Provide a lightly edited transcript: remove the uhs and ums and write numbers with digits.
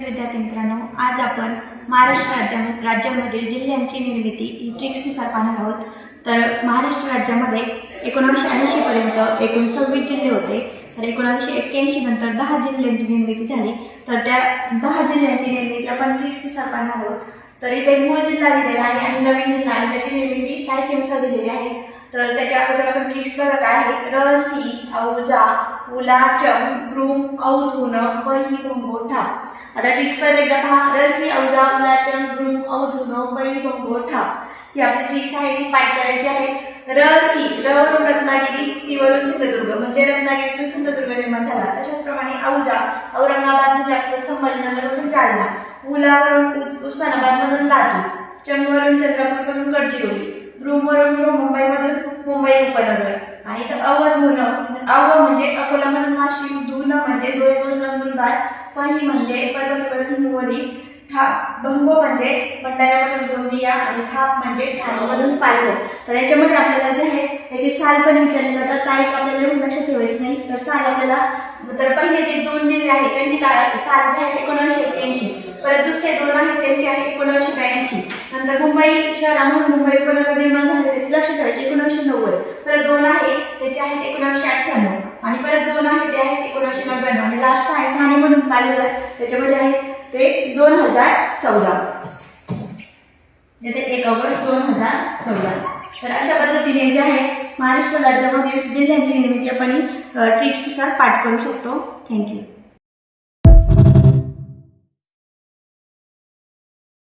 विद्यार्थी मित्रांनो, आज आपण महाराष्ट्र राज्यामधील जिल्ह्यांची निर्मिती ही ट्रिक्सनुसार पाहणार आहोत। तर महाराष्ट्र राज्यामध्ये 1980 पर्यंत एकूण 26 जिल्हे होते। तर 1981 नंतर 10 जिल्ह्यांची निर्मिती झाली। तर त्या 10 जिल्ह्यांची निर्मिती आपण ट्रिक्सनुसार पाहणार आहोत। तर इथे मूळ जिल्हा दिलेला आहे आणि नवीन जिल्हा आणि त्याची निर्मिती तारखेनुसार दिलेली आहे। तर त्याच्या अगोदर आपण ट्रिक्स बघा काय आहे। र सी औजा उला चम ब्रूम औधुन वही भंगो ठाप। आता ट्रिक्स परत एकदा पहा। र सी औजा उला चम ब्रूम औधुन वही भंगो ठाप ही आपली ट्रिक्स आहे, ती पाठ करायची आहे। र सी, र वरून रत्नागिरी, सी वरून सिंधुदुर्ग म्हणजे रत्नागिरीतून सिंधुदुर्ग निर्माण झाला। तशाच प्रमाणे औजा औरंगाबाद म्हणजे आपलं संभाजीनगरमधून जालना, उला वरून उस्मानाबाद मधून लातूर, चम वरून चंद्रपूर मधून गडचिरोली, ब्रूम वरून मुंबईमधून मुंबई उपनगर आणि अवधून अव म्हणजे अकोलामधून वाशिम, धून म्हणजे धुळेमधून नंदुरबार, वही म्हणजे परभणीमधून हिंगोली, ठाप भंगो म्हणजे भंडाऱ्यामधून गोंदिया आणि ठाप म्हणजे ठाण्यामधून पालघर। तर याच्यामध्ये आपल्याला जे आहे याची साल पण विचारली जातात, तारीख आपल्याला एवढं लक्षात ठेवायची नाही। तर साल आपल्याला तर पहिले ते 2 जिल्हे आहेत त्यांची साल जी आहे 1981, परत दुसरे 2 आहेत त्यांची आहे 1982, नंतर मुंबई शहरामधून मुंबई उपनगर निर्माण झाले त्याची लक्षात ठेवायची 1990, परत 2 आहे त्याचे आहेत 1998 आणि परत 2 आहेत ते आहेत 1999 आणि लास्ट आहे ठाणेमधून पालघर त्याच्यामध्ये आहे ते 2014 येते 1 ऑगस्ट 2014। तर अशा पद्धतीने जे आहे महाराष्ट्र राज्यामध्ये जिल्ह्यांची निर्मिती आपण ट्रिक्सनुसार पाठ करू शकतो। थँक्यू।